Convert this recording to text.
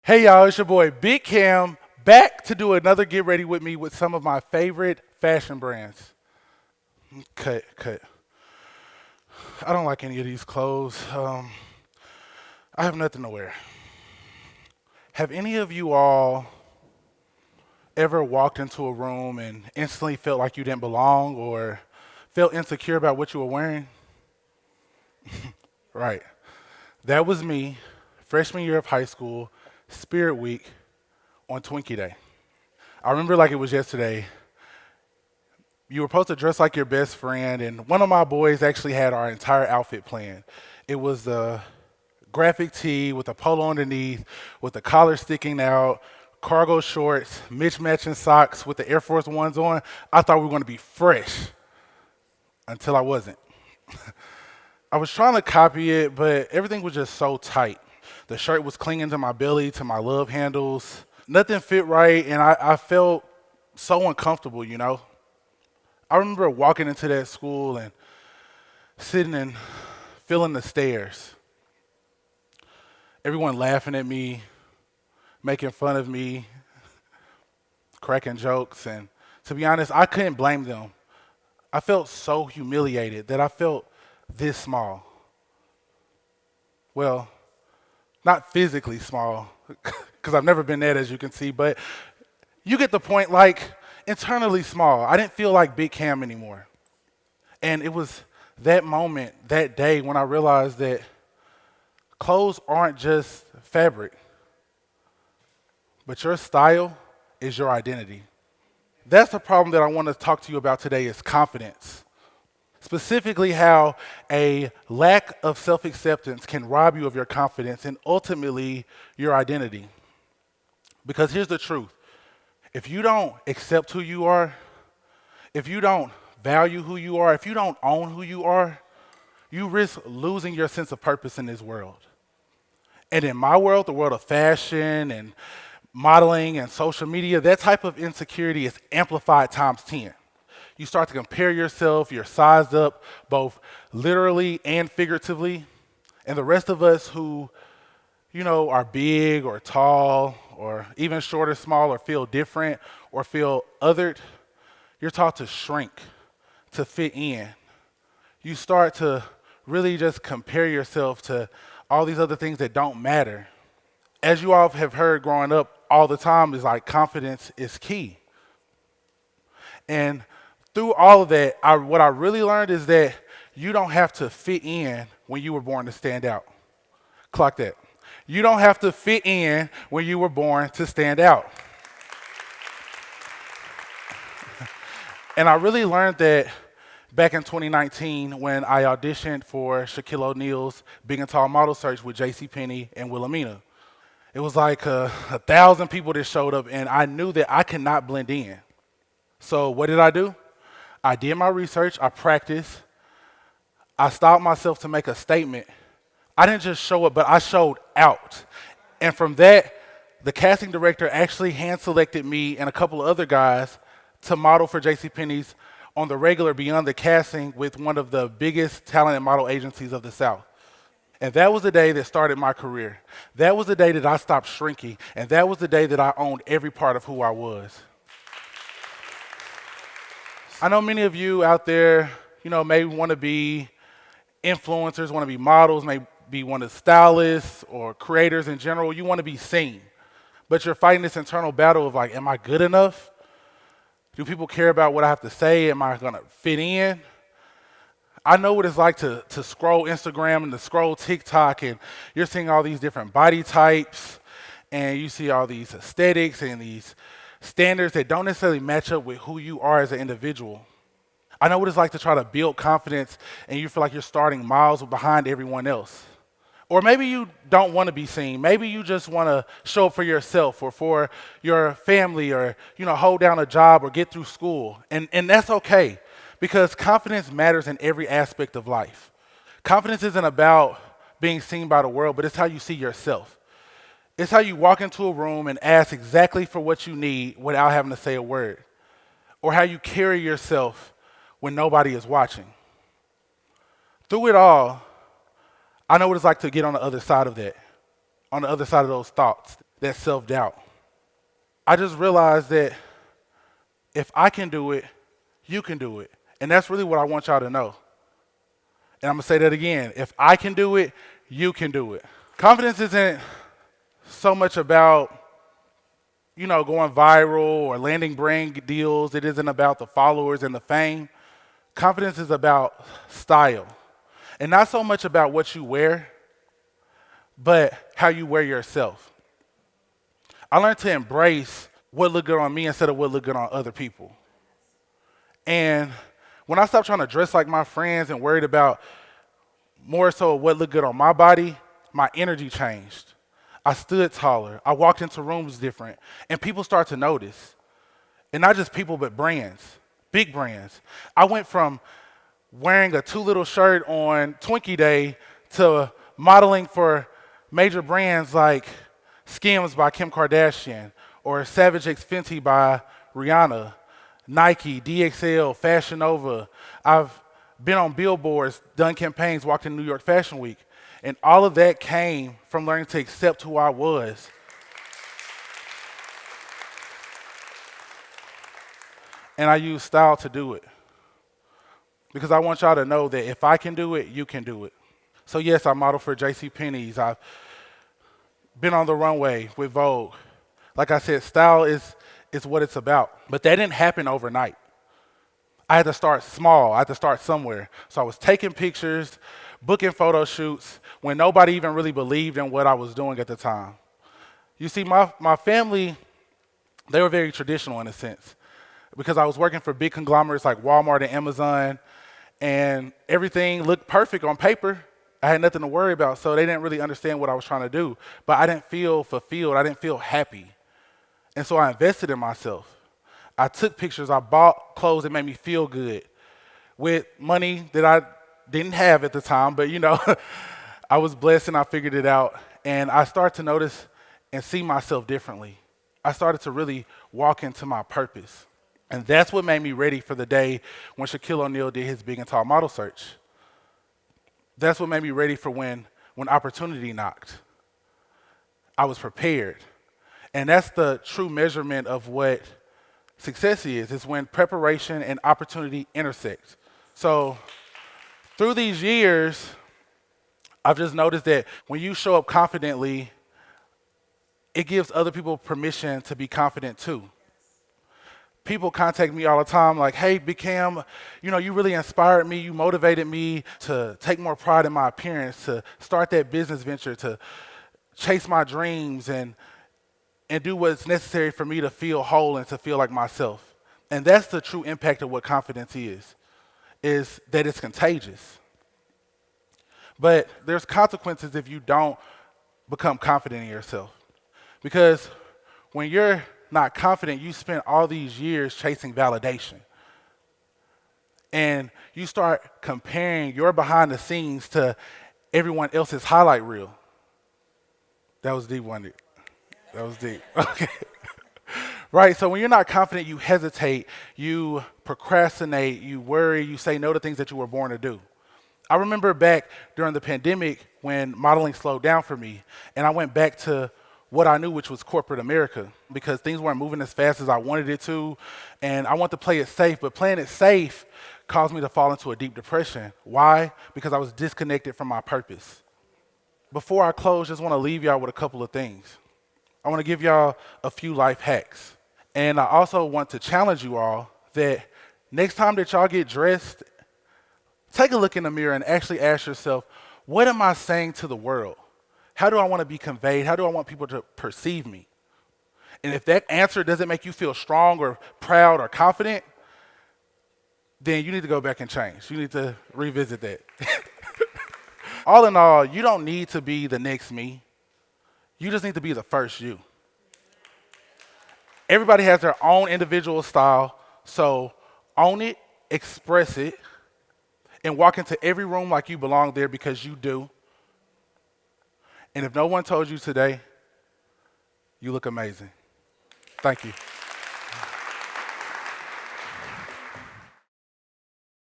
Hey y'all, it's your boy Big Cam back to do another Get Ready with me with some of my favorite fashion brands. Cut. I don't like any of these clothes. I have nothing to wear. Have any of you all ever walked into a room and instantly felt like you didn't belong or felt insecure about what you were wearing? Right. That was me, freshman year of high school, Spirit Week on Twinkie Day. I remember like it was yesterday. You were supposed to dress like your best friend, and one of my boys actually had our entire outfit planned. It was the graphic tee with a polo underneath, with the collar sticking out, cargo shorts, mismatching socks with the Air Force Ones on. I thought we were going to be fresh until I wasn't. I was trying to copy it, but everything was just so tight. The shirt was clinging to my belly, to my love handles. Nothing fit right, and I felt so uncomfortable. I remember walking into that school and sitting and feeling the stares. Everyone laughing at me, making fun of me, cracking jokes, and to be honest, I couldn't blame them. I felt so humiliated that I felt this small. Well, not physically small, because I've never been that, as you can see, but you get the point, like internally small. I didn't feel like Big Cam anymore. And it was that moment, that day, when I realized that clothes aren't just fabric, but your style is your identity. That's the problem that I want to talk to you about today is confidence. Specifically, how a lack of self-acceptance can rob you of your confidence and ultimately your identity. Because here's the truth. If you don't accept who you are, if you don't value who you are, if you don't own who you are, you risk losing your sense of purpose in this world. And in my world, the world of fashion and modeling and social media, that type of insecurity is amplified times 10. You start to compare yourself, you're sized up both literally and figuratively. And the rest of us who, are big or tall or even short or small or feel different or feel othered, you're taught to shrink, to fit in. You start to really just compare yourself to all these other things that don't matter. As you all have heard growing up all the time is like confidence is key. And through all of that, what I really learned is that you don't have to fit in when you were born to stand out. Clock that. You don't have to fit in when you were born to stand out. And I really learned that back in 2019 when I auditioned for Shaquille O'Neal's Big and Tall Model Search with JCPenney and Wilhelmina. It was like 1,000 people that showed up, and I knew that I could not blend in. So what did I do? I did my research, I practiced, I stopped myself to make a statement. I didn't just show up, but I showed out. And from that, the casting director actually hand-selected me and a couple of other guys to model for JCPenney's on the regular beyond the casting with one of the biggest talent and model agencies of the South. And that was the day that started my career. That was the day that I stopped shrinking. And that was the day that I owned every part of who I was. I know many of you out there, maybe want to be influencers, want to be models, maybe one of stylists or creators in general. You want to be seen. But you're fighting this internal battle of like, am I good enough? Do people care about what I have to say? Am I going to fit in? I know what it's like to scroll Instagram and to scroll TikTok, and you're seeing all these different body types, and you see all these aesthetics and these standards that don't necessarily match up with who you are as an individual. I know what it's like to try to build confidence, and you feel like you're starting miles behind everyone else. Or maybe you don't want to be seen. Maybe you just want to show up for yourself or for your family or, hold down a job or get through school. And that's okay. Because confidence matters in every aspect of life. Confidence isn't about being seen by the world, but it's how you see yourself. It's how you walk into a room and ask exactly for what you need without having to say a word. Or how you carry yourself when nobody is watching. Through it all, I know what it's like to get on the other side of that, on the other side of those thoughts. that self-doubt. I just realized that if I can do it, you can do it. And that's really what I want y'all to know. And I'm gonna say that again. If I can do it, you can do it. Confidence isn't so much about, going viral or landing brand deals. It isn't about the followers and the fame. Confidence is about style. And not so much about what you wear, but how you wear yourself. I learned to embrace what looked good on me instead of what looked good on other people. And when I stopped trying to dress like my friends and worried about more so what looked good on my body, my energy changed. I stood taller. I walked into rooms different. And people start to notice. And not just people, but brands, big brands. I went from wearing a Too Little shirt on Twinkie Day to modeling for major brands like Skims by Kim Kardashian or Savage X Fenty by Rihanna, Nike, DXL, Fashion Nova. I've been on billboards, done campaigns, walked in New York Fashion Week. And all of that came from learning to accept who I was. And I use style to do it. Because I want y'all to know that if I can do it, you can do it. So yes, I model for JCPenney's. I've been on the runway with Vogue. Like I said, style is what it's about. But that didn't happen overnight. I had to start small. I had to start somewhere. So I was taking pictures, booking photo shoots when nobody even really believed in what I was doing at the time. You see, my family, they were very traditional in a sense because I was working for big conglomerates like Walmart and Amazon, and everything looked perfect on paper. I had nothing to worry about, so they didn't really understand what I was trying to do. But I didn't feel fulfilled. I didn't feel happy. And so I invested in myself. I took pictures. I bought clothes that made me feel good with money that I didn't have at the time. But, I was blessed and I figured it out. And I started to notice and see myself differently. I started to really walk into my purpose. And that's what made me ready for the day when Shaquille O'Neal did his big and tall model search. That's what made me ready for when opportunity knocked. I was prepared. And that's the true measurement of what success is. It's when preparation and opportunity intersect. So through these years, I've just noticed that when you show up confidently, it gives other people permission to be confident too. People contact me all the time like, hey, Big Cam, you really inspired me. You motivated me to take more pride in my appearance, to start that business venture, to chase my dreams and do what's necessary for me to feel whole and to feel like myself. And that's the true impact of what confidence is that it's contagious. But there's consequences if you don't become confident in yourself. Because when you're not confident, you spend all these years chasing validation. And you start comparing your behind the scenes to everyone else's highlight reel. That was deep, wasn't it? That was deep. Okay. Right, so when you're not confident, you hesitate, you procrastinate, you worry, you say no to things that you were born to do. I remember back during the pandemic when modeling slowed down for me, and I went back to what I knew, which was corporate America, because things weren't moving as fast as I wanted it to, and I wanted to play it safe, but playing it safe caused me to fall into a deep depression. Why? Because I was disconnected from my purpose. Before I close, just want to leave y'all with a couple of things. I want to give y'all a few life hacks. And I also want to challenge you all that next time that y'all get dressed, take a look in the mirror and actually ask yourself, what am I saying to the world? How do I want to be conveyed? How do I want people to perceive me? And if that answer doesn't make you feel strong or proud or confident, then you need to go back and change. You need to revisit that. All in all, you don't need to be the next me. You just need to be the first you. Everybody has their own individual style, so own it, express it, and walk into every room like you belong there because you do. And if no one told you today, you look amazing. Thank you.